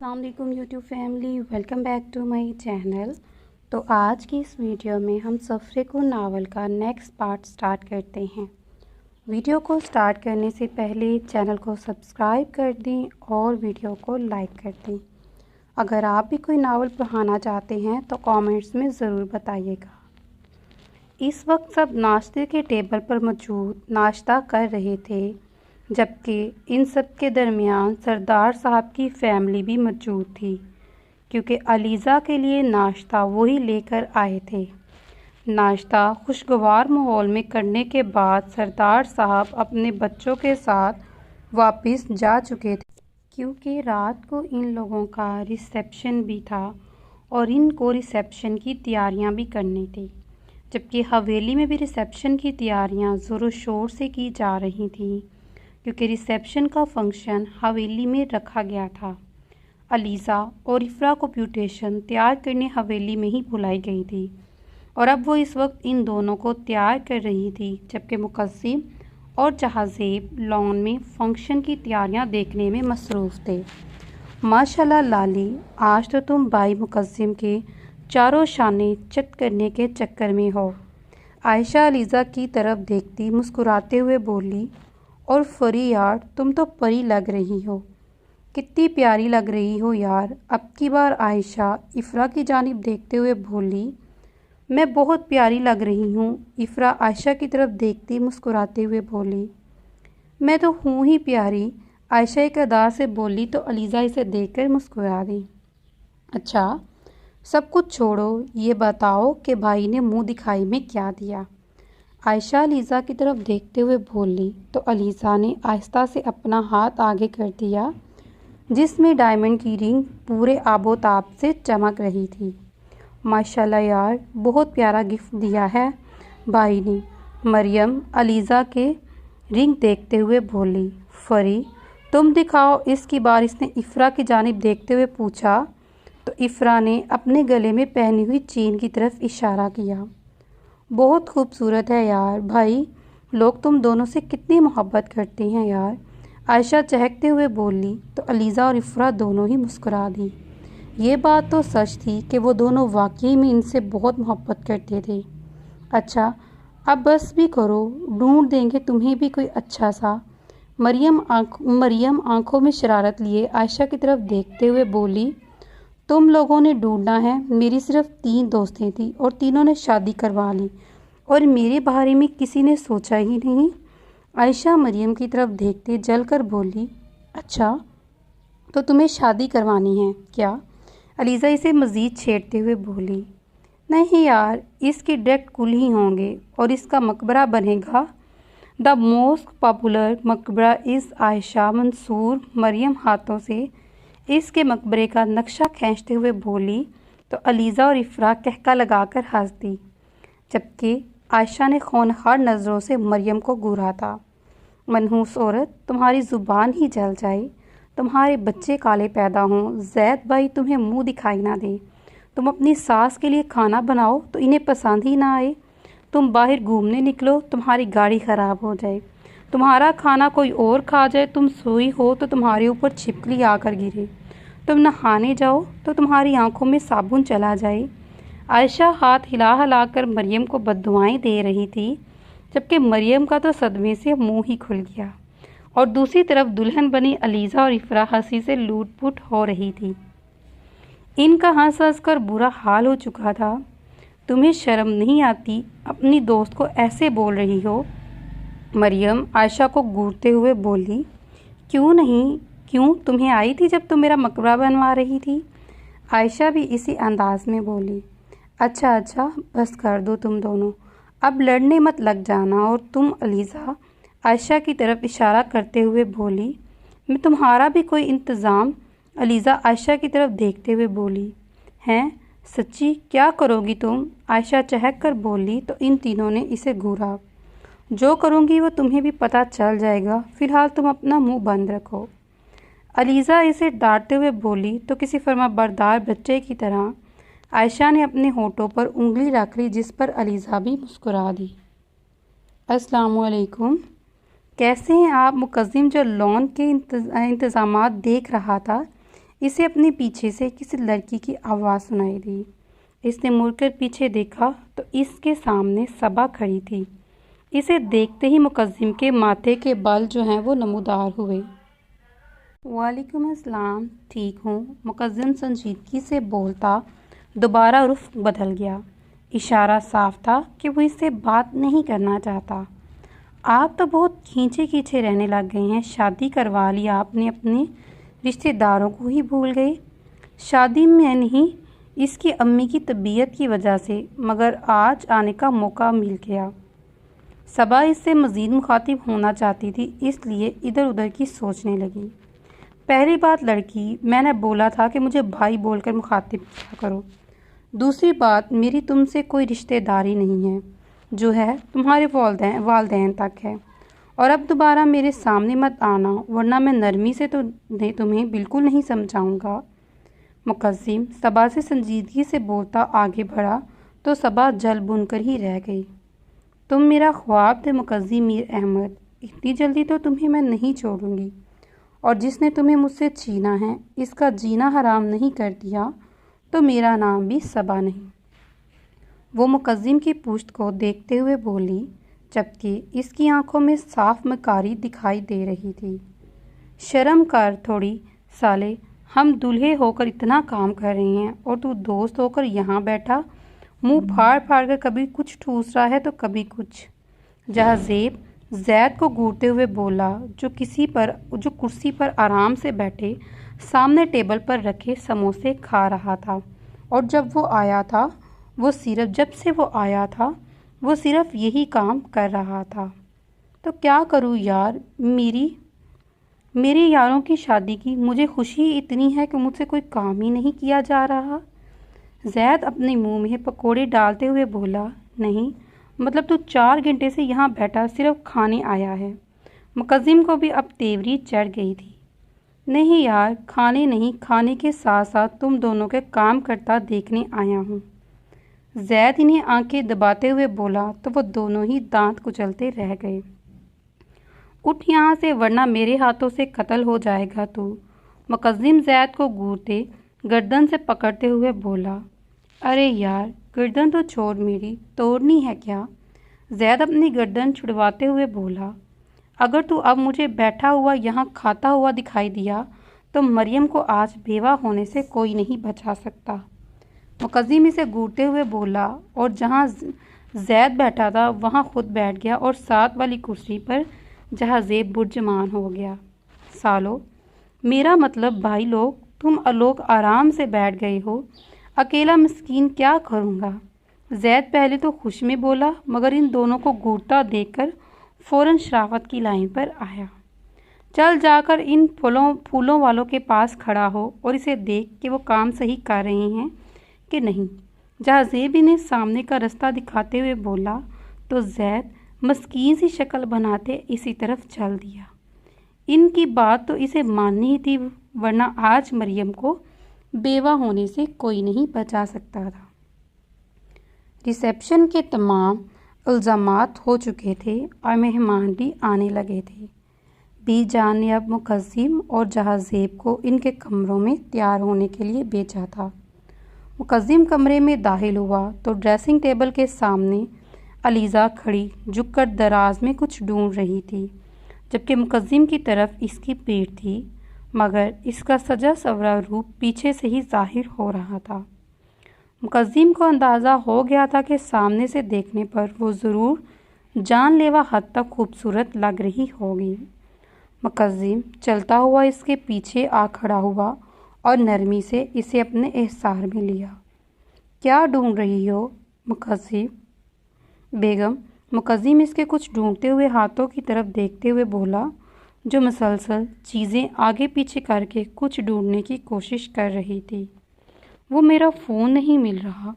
अस्सलाम वालेकुम YouTube family, welcome back to my channel. तो आज की इस वीडियो में हम सफ़रेकुन नावल का नेक्स्ट पार्ट स्टार्ट करते हैं। वीडियो को स्टार्ट करने से पहले चैनल को सब्सक्राइब कर दें और वीडियो को लाइक कर दें। अगर आप भी कोई नावल पढ़ाना चाहते हैं तो कमेंट्स में ज़रूर बताइएगा। इस वक्त सब नाश्ते के टेबल पर मौजूद नाश्ता कर रहे थे, जबकि इन सब के दरमियान सरदार साहब की फैमिली भी मौजूद थी, क्योंकि अलीज़ा के लिए नाश्ता वही लेकर आए थे। नाश्ता खुशगवार माहौल में करने के बाद सरदार साहब अपने बच्चों के साथ वापस जा चुके थे, क्योंकि रात को इन लोगों का रिसेप्शन भी था और इनको रिसेप्शन की तैयारियां भी करनी थी। जबकि हवेली में भी रिसेप्शन की तैयारियां ज़ोरों शोर से की जा रही थीं, क्योंकि रिसेप्शन का फंक्शन हवेली में रखा गया था। अलीज़ा और इफ़रा को प्यूटेशन तैयार करने हवेली में ही बुलाई गई थी और अब वो इस वक्त इन दोनों को तैयार कर रही थी, जबकि मुकस्सिम और जहाज़ेब लॉन में फंक्शन की तैयारियां देखने में मसरूफ़ थे। माशाल्लाह लाली, आज तो तुम भाई मुकस्सिम के चारों शाने चट करने के चक्कर में हो। आयशा अलीज़ा की तरफ देखती मुस्कुराते हुए बोली, और फरी यार, तुम तो परी लग रही हो, कितनी प्यारी लग रही हो यार। अब की बार आयशा इफ़रा की जानिब देखते हुए बोली, मैं बहुत प्यारी लग रही हूँ। इफ़रा आयशा की तरफ देखती मुस्कुराते हुए बोली, मैं तो हूँ ही प्यारी। आयशा एक अदा से बोली तो अलीज़ा इसे देखकर मुस्कुरा दी। अच्छा, सब कुछ छोड़ो, ये बताओ कि भाई ने मुँह दिखाई में क्या दिया। आयशा अलीज़ा की तरफ देखते हुए बोली तो अलीज़ा ने आहिस्ता से अपना हाथ आगे कर दिया, जिसमें डायमंड की रिंग पूरे आबोताब से चमक रही थी। माशाल्लाह यार, बहुत प्यारा गिफ्ट दिया है भाई ने। मरियम अलीज़ा के रिंग देखते हुए बोली, फरी तुम दिखाओ। इसकी बार इसने इफ़रा की जानिब देखते हुए पूछा तो इफ़रा ने अपने गले में पहनी हुई चेन की तरफ इशारा किया। बहुत खूबसूरत है यार भाई, लोग तुम दोनों से कितनी मोहब्बत करते हैं यार। आयशा चहकते हुए बोली तो अलीज़ा और इफ़रा दोनों ही मुस्कुरा दी। ये बात तो सच थी कि वो दोनों वाकई में इनसे बहुत मोहब्बत करते थे। अच्छा, अब बस भी करो, ढूंढ देंगे तुम्हें भी कोई अच्छा सा। मरियम आंखों में शरारत लिए आयशा की तरफ देखते हुए बोली, तुम लोगों ने ढूंढना है, मेरी सिर्फ 3 दोस्तें थी और तीनों ने शादी करवा ली और मेरे बारे में किसी ने सोचा ही नहीं। आयशा मरियम की तरफ देखते जलकर बोली, अच्छा तो तुम्हें शादी करवानी है क्या? अलीज़ा इसे मज़ीद छेड़ते हुए बोली, नहीं यार, इसके डायरेक्ट कुल ही होंगे और इसका मकबरा बनेगा द मोस्ट पॉपुलर मकबरा इज़ आयशा। मंसूर मरियम हाथों से इसके मकबरे का नक्शा खींचते हुए बोली तो अलीज़ा और इफ़रा कहका लगाकर हंस दी, जबकि आयशा ने खूनखार नज़रों से मरियम को घूरा था। मनहूस औरत, तुम्हारी ज़ुबान ही जल जाए, तुम्हारे बच्चे काले पैदा हों, जैद भाई तुम्हें मुंह दिखाई ना दे, तुम अपनी सास के लिए खाना बनाओ तो इन्हें पसंद ही ना आए, तुम बाहर घूमने निकलो, तुम्हारी गाड़ी ख़राब हो जाए, तुम्हारा खाना कोई और खा जाए, तुम सोई हो तो तुम्हारे ऊपर छिपकली आकर गिरे, तुम नहाने जाओ तो तुम्हारी आंखों में साबुन चला जाए। आयशा हाथ हिला हिला कर मरियम को बद्दुआएं दे रही थी, जबकि मरियम का तो सदमे से मुंह ही खुल गया और दूसरी तरफ दुल्हन बनी अलीज़ा और इफ़रा हंसी से लूट-पुट हो रही थी। इनका हंस हंस कर बुरा हाल हो चुका था। तुम्हें शर्म नहीं आती, अपनी दोस्त को ऐसे बोल रही हो? मरियम आयशा को घूरते हुए बोली, क्यों नहीं, क्यों, तुम्हें आई थी जब तुम मेरा मकबरा बनवा रही थी? आयशा भी इसी अंदाज में बोली, अच्छा अच्छा, बस कर दो तुम दोनों, अब लड़ने मत लग जाना। और तुम अलीज़ा, आयशा की तरफ इशारा करते हुए बोली, मैं तुम्हारा भी कोई इंतज़ाम। अलीज़ा आयशा की तरफ देखते हुए बोली, हैं सच्ची, क्या करोगी तुम? आयशा चहक कर बोली तो इन तीनों ने इसे घूरा, जो करूँगी वो तुम्हें भी पता चल जाएगा, फ़िलहाल तुम अपना मुँह बंद रखो। अलीज़ा इसे डांटते हुए बोली तो किसी फर्माबरदार बच्चे की तरह आयशा ने अपने होठों पर उंगली रख ली, जिस पर अलीज़ा भी मुस्कुरा दी। अस्सलामुअलैकुम, कैसे हैं आप? मुकद्दिम जो लॉन के इंतज़ामात देख रहा था, इसे अपने पीछे से किसी लड़की की आवाज़ सुनाई दी। इसने मुड़कर पीछे देखा तो इसके सामने सबा खड़ी थी। इसे देखते ही मुकद्दम के माथे के बाल जो हैं वो नमूदार हुए। वालेकुम अस्सलाम, ठीक हूँ, मुकद्दम संजीदगी से बोलता दोबारा रुख बदल गया। इशारा साफ था कि वो इससे बात नहीं करना चाहता। आप तो बहुत खींचे खींचे रहने लग गए हैं। शादी करवा ली आपने, अपने रिश्तेदारों को ही भूल गए। शादी में नहीं, इसकी अम्मी की तबीयत की वजह से, मगर आज आने का मौका मिल गया। सबा इससे मज़ीद मुखातिब होना चाहती थी, इसलिए इधर उधर की सोचने लगी। पहली बात लड़की, मैंने बोला था कि मुझे भाई बोलकर मुखातिब किया करो। दूसरी बात, मेरी तुमसे कोई रिश्तेदारी नहीं है, जो है तुम्हारे वालदैन तक है। और अब दोबारा मेरे सामने मत आना, वरना मैं नरमी से तो तुम्हें बिल्कुल नहीं समझाऊंगा। मुकद्दम सबा से संजीदगी से बोलता आगे बढ़ा तो सबा जल बुनकर ही रह गई। तुम मेरा ख्वाब थे मुकद्दम मीर अहमद, इतनी जल्दी तो तुम्हें मैं नहीं छोड़ूंगी। और जिसने तुम्हें मुझसे छीना है, इसका जीना हराम नहीं कर दिया, तो मेरा नाम भी सबा नहीं। वो मुकद्दम की पुश्त को देखते हुए बोली, जबकि इसकी आंखों में साफ मकारी दिखाई दे रही थी। शर्म कर थोड़ी साले, हम दूल्हे होकर इतना काम कर रहे हैं और तू दोस्त होकर यहाँ बैठा मुंह फाड़ फाड़ कर कभी कुछ ठूस रहा है तो कभी कुछ। जहाज़ेब जैद को घूरते हुए बोला, जो कुर्सी पर आराम से बैठे सामने टेबल पर रखे समोसे खा रहा था। और जब वो आया था वो सिर्फ यही काम कर रहा था। तो क्या करूँ यार, मेरी यारों की शादी की मुझे खुशी इतनी है कि मुझसे कोई काम ही नहीं किया जा रहा। जैद अपने मुंह में पकोड़े डालते हुए बोला, नहीं मतलब तू 4 घंटे से यहाँ बैठा सिर्फ खाने आया है। मुकद्दम को भी अब तेवरी चढ़ गई थी। नहीं यार, खाने नहीं, खाने के साथ साथ तुम दोनों के काम करता देखने आया हूँ। जैद इन्हें आंखें दबाते हुए बोला तो वो दोनों ही दांत कुचलते रह गए। उठ यहाँ से, वरना मेरे हाथों से कत्ल हो जाएगा तू। मुकद्दम जैद को घूरते गर्दन से पकड़ते हुए बोला। अरे यार, गर्दन तो छोड़, मेरी तोड़नी है क्या? जैद अपनी गर्दन छुड़वाते हुए बोला, अगर तू अब मुझे बैठा हुआ यहाँ खाता हुआ दिखाई दिया तो मरियम को आज बेवा होने से कोई नहीं बचा सकता। मुकद्दम इसे घूरते हुए बोला और जहाँ जैद बैठा था वहाँ खुद बैठ गया और साथ वाली कुर्सी पर जहाज़ेब बुर्जमान हो गया। सालो, मेरा मतलब भाई लोग, तुम लोग आराम से बैठ गए हो, अकेला मिस्कीन क्या करूँगा। जैद पहले तो खुश में बोला, मगर इन दोनों को घूरता देखकर फ़ौरन शराफत की लाइन पर आया। चल जाकर इन फूलों वालों के पास खड़ा हो और इसे देख कि वो काम सही कर रहे हैं कि नहीं। जहाज़ेब इन्हें सामने का रास्ता दिखाते हुए बोला तो जैद मस्कीन सी शक्ल बनाते इसी तरफ चल दिया। इनकी बात तो इसे माननी ही थी, वरना आज मरियम को बेवा होने से कोई नहीं बचा सकता था। रिसेप्शन के तमाम इल्ज़ामात हो चुके थे और मेहमान भी आने लगे थे। बीजान ने अब मुकद्दम और जहाज़ेब को इनके कमरों में तैयार होने के लिए भेजा था। मुकद्दम कमरे में दाखिल हुआ तो ड्रेसिंग टेबल के सामने अलीज़ा खड़ी झुककर दराज में कुछ ढूंढ रही थी, जबकि मुकद्दम की तरफ इसकी पीठ थी, मगर इसका सजा सवरा रूप पीछे से ही जाहिर हो रहा था। मुकद्दम को अंदाज़ा हो गया था कि सामने से देखने पर वो ज़रूर जानलेवा हद तक खूबसूरत लग रही होगी। मुकद्दम चलता हुआ इसके पीछे आ खड़ा हुआ और नरमी से इसे अपने एहसार में लिया। क्या ढूंढ रही हो मुकद्दम? बेगम, मुकद्दम इसके कुछ ढूंढते हुए हाथों की तरफ देखते हुए बोला, जो मुसलसल चीज़ें आगे पीछे करके कुछ ढूंढने की कोशिश कर रही थी। वो मेरा फ़ोन नहीं मिल रहा।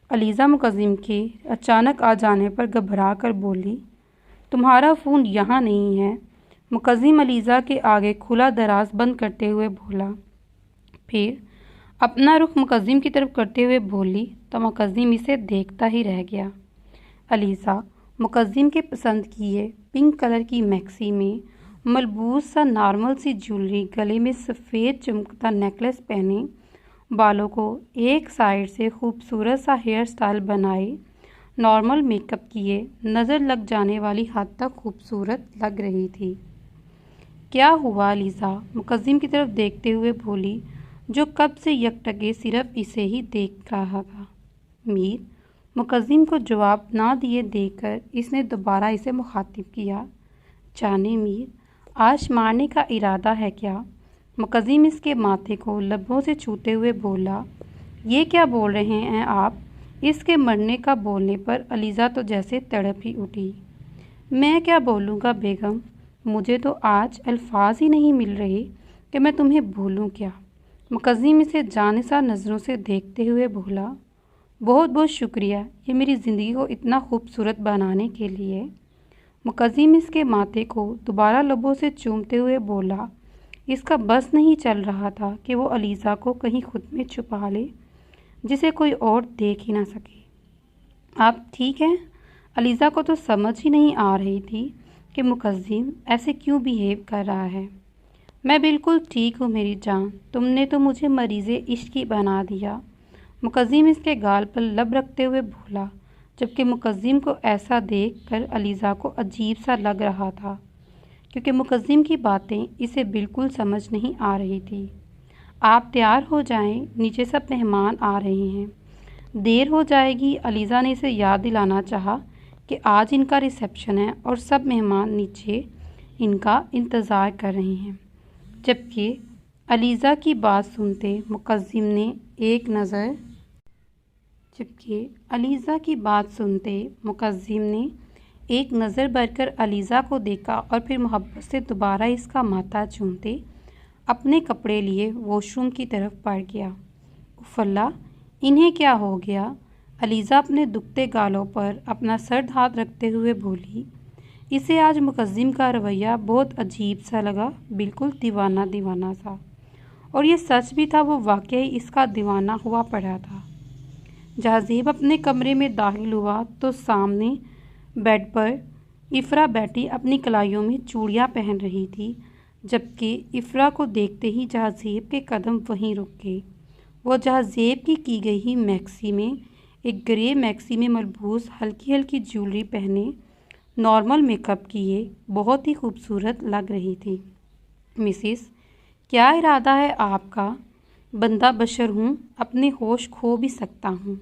अलीज़ा मुकद्दम के अचानक आ जाने पर घबरा कर बोली, तुम्हारा फ़ोन यहाँ नहीं है। मुकद्दम अलीज़ा के आगे खुला दराज बंद करते हुए बोला। फिर अपना रुख मुकद्दम की तरफ करते हुए बोली तो मुकद्दम इसे देखता ही रह गया। अलीज़ा मुकद्दम के पसंद किए पिंक कलर की मैक्सी में मलबूस सा नॉर्मल सी ज्वेलरी, गले में सफ़ेद चमकता नेकलेस पहने, बालों को एक साइड से खूबसूरत सा हेयर स्टाइल बनाए, नॉर्मल मेकअप किए, नज़र लग जाने वाली हद तक खूबसूरत लग रही थी। क्या हुआ लीज़ा? मुकद्दिम की तरफ देखते हुए बोली, जो कब से यकटके सिर्फ इसे ही देख रहा था। मीर मुकद्दिम को जवाब ना दिए देखकर इसने दोबारा इसे मुखातिब किया, जाने मीर, आज मारने का इरादा है क्या? मुकद्दिम इसके माथे को लबों से छूते हुए बोला, ये क्या बोल रहे हैं आप? इसके मरने का बोलने पर अलीज़ा तो जैसे तड़प ही उठी। मैं क्या बोलूँगा बेगम, मुझे तो आज अल्फाज ही नहीं मिल रहे कि मैं तुम्हें बोलूँ क्या। मुकद्दिम इसे जानिसार नज़रों से देखते हुए बोला, बहुत बहुत शुक्रिया ये मेरी ज़िंदगी को इतना खूबसूरत बनाने के लिए। मुकद्दिम इसके माथे को दोबारा लबों से चूमते हुए बोला, इसका बस नहीं चल रहा था कि वो अलीज़ा को कहीं खुद में छुपा ले, जिसे कोई और देख ही ना सके। आप ठीक हैं? अलीज़ा को तो समझ ही नहीं आ रही थी कि मुकद्दिम ऐसे क्यों बिहेव कर रहा है। मैं बिल्कुल ठीक हूँ मेरी जान, तुमने तो मुझे मरीज़े इश्क ही बना दिया। मुकद्दिम इसके गाल पर लब रखते हुए बोला, जबकि मुकद्दिम को ऐसा देखकर अलीज़ा को अजीब सा लग रहा था, क्योंकि मुकद्दिम की बातें इसे बिल्कुल समझ नहीं आ रही थी। आप तैयार हो जाएं, नीचे सब मेहमान आ रहे हैं, देर हो जाएगी। अलीज़ा ने इसे याद दिलाना चाहा कि आज इनका रिसेप्शन है और सब मेहमान नीचे इनका इंतज़ार कर रहे हैं। जबकि अलीज़ा की बात सुनते मुकद्दिम ने एक नज़र भरकर अलीज़ा को देखा और फिर मोहब्बत से दोबारा इसका माथा चूमते अपने कपड़े लिए वॉशरूम की तरफ बढ़ गया। उफ़ अल्लाह, इन्हें क्या हो गया? अलीज़ा अपने दुखते गालों पर अपना सर्द हाथ रखते हुए बोली। इसे आज मुकद्दिम का रवैया बहुत अजीब सा लगा, बिल्कुल दीवाना दीवाना सा। और ये सच भी था, वो वाकई इसका दीवाना हुआ पड़ा था। जहाज़ेब अपने कमरे में दाखिल हुआ तो सामने बेड पर इफ़रा बैठी अपनी कलाइयों में चूड़ियाँ पहन रही थी, जबकि इफ़रा को देखते ही जहाज़ेब के कदम वहीं रुक गए। वो जहाज़ेब की गई ही मैक्सी में, एक ग्रे मैक्सी में मलबूस हल्की हल्की ज्वेलरी पहने, नॉर्मल मेकअप किए, बहुत ही खूबसूरत लग रही थी। मिसिस, क्या इरादा है आपका? बंदा बशर हूँ, अपने होश खो भी सकता हूँ।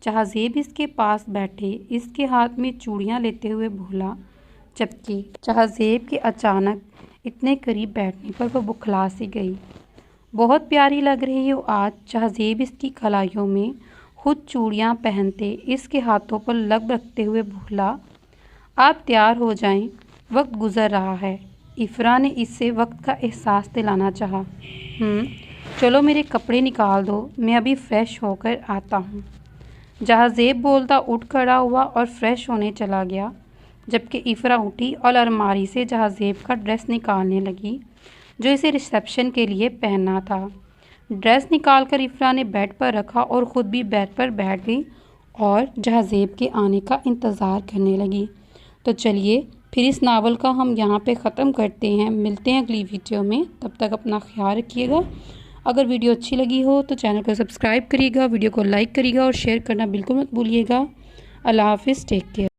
जहाज़ेब इसके पास बैठे इसके हाथ में चूड़ियाँ लेते हुए बोला, जबकि जहाज़ेब के अचानक इतने करीब बैठने पर वो बुखला सी गई। बहुत प्यारी लग रही हो आज। जहाज़ेब इसकी कलाइयों में खुद चूड़ियाँ पहनते इसके हाथों पर लब रखते हुए बोला, आप तैयार हो जाएं, वक्त गुज़र रहा है। इफ़रा ने इससे वक्त का एहसास दिलाना चाहा। चलो मेरे कपड़े निकाल दो, मैं अभी फ़्रेश होकर आता हूँ। जहाज़ेब बोलता उठ खड़ा हुआ और फ्रेश होने चला गया, जबकि इफ़रा उठी और अलमारी से जहाज़ेब का ड्रेस निकालने लगी जो इसे रिसेप्शन के लिए पहनना था। ड्रेस निकालकर इफ़रा ने बेड पर रखा और ख़ुद भी बेड पर बैठ गई और जहाज़ेब के आने का इंतज़ार करने लगी। तो चलिए फिर इस नावल का हम यहाँ पे ख़त्म करते हैं। मिलते हैं अगली वीडियो में, तब तक अपना ख्याल रखिएगा। अगर वीडियो अच्छी लगी हो तो चैनल को सब्सक्राइब करिएगा, वीडियो को लाइक करिएगा और शेयर करना बिल्कुल मत भूलिएगा। अल्लाह हाफ़िज़, टेक केयर।